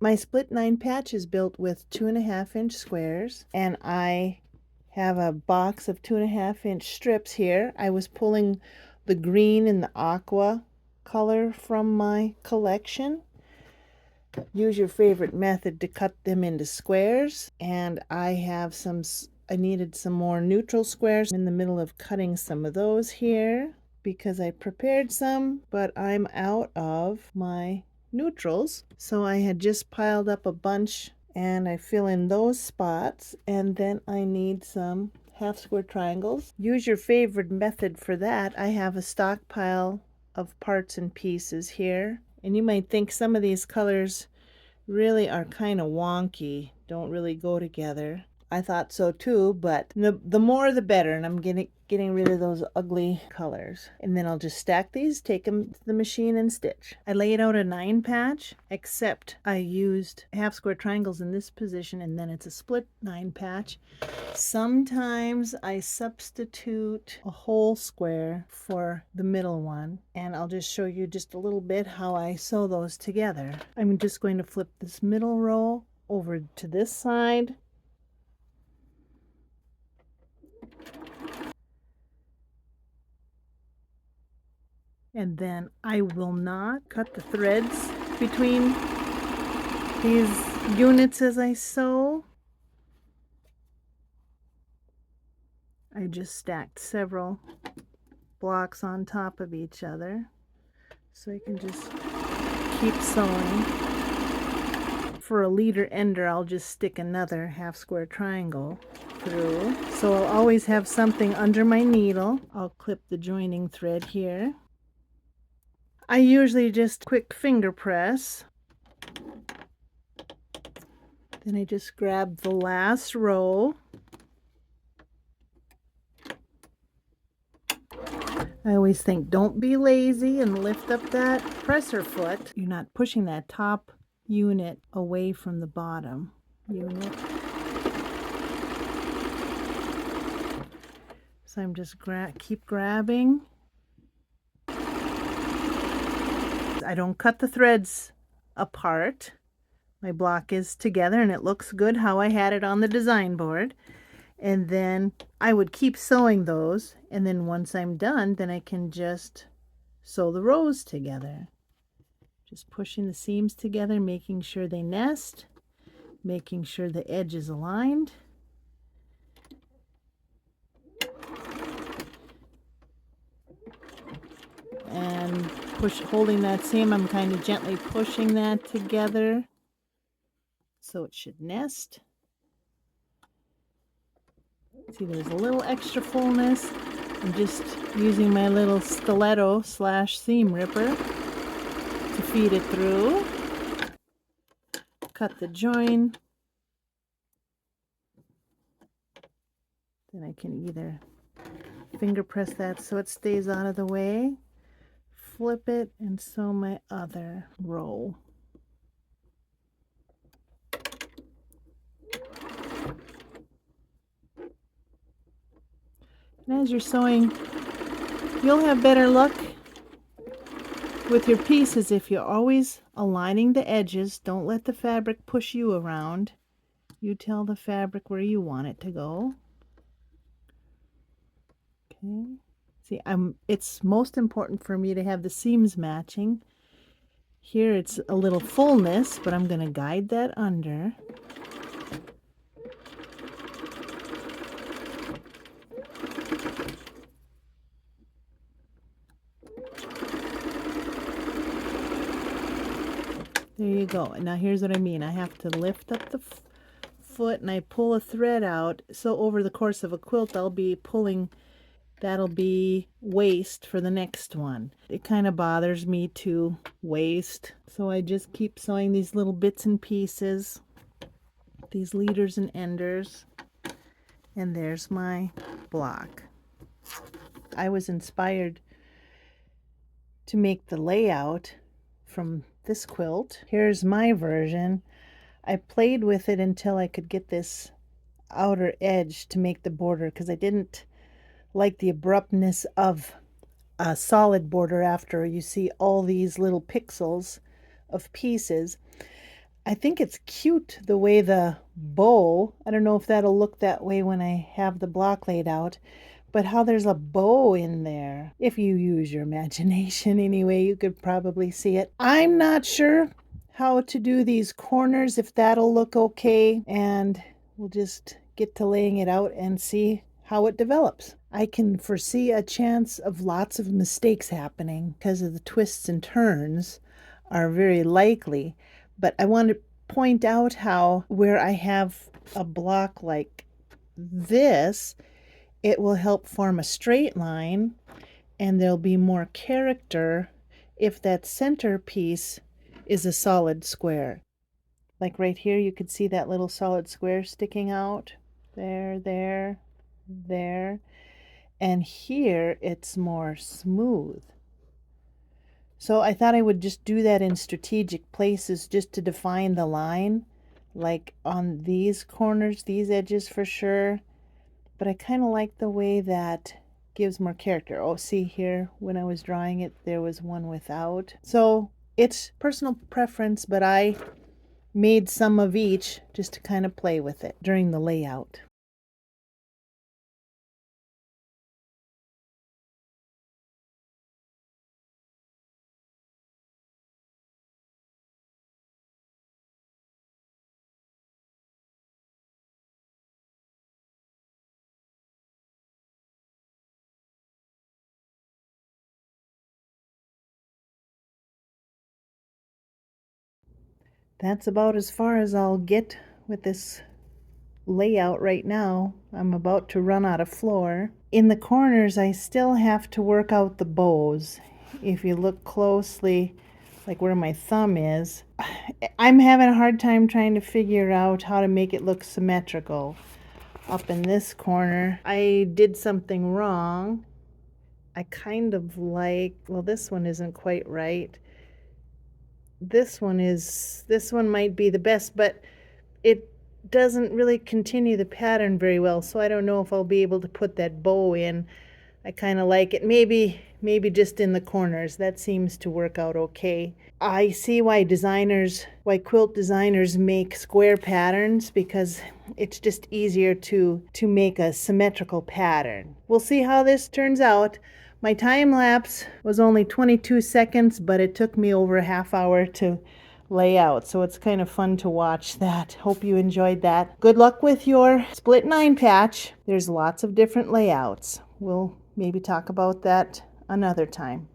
My split 9 patch is built with 2.5-inch squares, and I have a box of 2.5-inch strips here. I was pulling the green and the aqua color from my collection. Use your favorite method to cut them into squares, and I needed some more neutral squares. I'm in the middle of cutting some of those here because I prepared some, but I'm out of my neutrals. So I had just piled up a bunch, and I fill in those spots, and then I need some half square triangles. Use your favorite method for that. I have a stockpile of parts and pieces here, and you might think some of these colors really are kind of wonky, don't really go together. I thought so too, but the more the better, and I'm getting rid of those ugly colors. And then I'll just stack these, take them to the machine and stitch. I laid out a 9 patch, except I used half square triangles in this position, and then it's a split 9 patch. Sometimes I substitute a whole square for the middle one, and I'll just show you just a little bit how I sew those together. I'm just going to flip this middle row over to this side. And then I will not cut the threads between these units as I sew. I just stacked several blocks on top of each other so I can just keep sewing. For a leader ender, I'll just stick another half square triangle through. So I'll always have something under my needle. I'll clip the joining thread here. I usually just quick finger press. Then I just grab the last row. I always think, don't be lazy and lift up that presser foot. You're not pushing that top unit away from the bottom unit. So I'm just keep grabbing. I don't cut the threads apart. My block is together and it looks good how I had it on the design board. And then I would keep sewing those, and then once I'm done, then I can just sew the rows together. Just pushing the seams together, making sure they nest, making sure the edge is aligned. And holding that seam, I'm kind of gently pushing that together so it should nest. See, there's a little extra fullness. I'm just using my little stiletto / seam ripper to feed it through. Cut the join. Then I can either finger press that so it stays out of the way, flip it, and sew my other row. And as you're sewing, you'll have better luck with your pieces if you're always aligning the edges. Don't let the fabric push you around. You tell the fabric where you want it to go. Okay. See, it's most important for me to have the seams matching. Here it's a little fullness, but I'm going to guide that under. There you go. And now here's what I mean. I have to lift up the foot and I pull a thread out. So over the course of a quilt, I'll be pulling, that'll be waste for the next one. It kind of bothers me to waste. So I just keep sewing these little bits and pieces, these leaders and enders. And there's my block. I was inspired to make the layout from this quilt. Here's my version. I played with it until I could get this outer edge to make the border, because I didn't like the abruptness of a solid border after you see all these little pixels of pieces. I think it's cute the way the bow, I don't know if that'll look that way when I have the block laid out, but how there's a bow in there. If you use your imagination anyway, you could probably see it. I'm not sure how to do these corners, if that'll look okay, and we'll just get to laying it out and see how it develops. I can foresee a chance of lots of mistakes happening because of the twists and turns are very likely, but I want to point out how where I have a block like this, it will help form a straight line and there'll be more character if that center piece is a solid square. Like right here, you could see that little solid square sticking out. There, there, there. And here it's more smooth. So I thought I would just do that in strategic places just to define the line, like on these corners, these edges for sure. But I kind of like the way that gives more character. Oh, see here, when I was drawing it, there was one without. So it's personal preference, but I made some of each just to kind of play with it during the layout. That's about as far as I'll get with this layout right now. I'm about to run out of floor. In the corners, I still have to work out the bows. If you look closely, like where my thumb is, I'm having a hard time trying to figure out how to make it look symmetrical. Up in this corner, I did something wrong. I kind of like, well, this one isn't quite right. This one might be the best, but it doesn't really continue the pattern very well, so I don't know if I'll be able to put that bow in. I kind of like it. Maybe just in the corners. That seems to work out okay. I see why quilt designers make square patterns, because it's just easier to make a symmetrical pattern. We'll see how this turns out. My time lapse was only 22 seconds, but it took me over a half hour to lay out, so it's kind of fun to watch that. Hope you enjoyed that. Good luck with your split 9 patch. There's lots of different layouts. We'll maybe talk about that another time.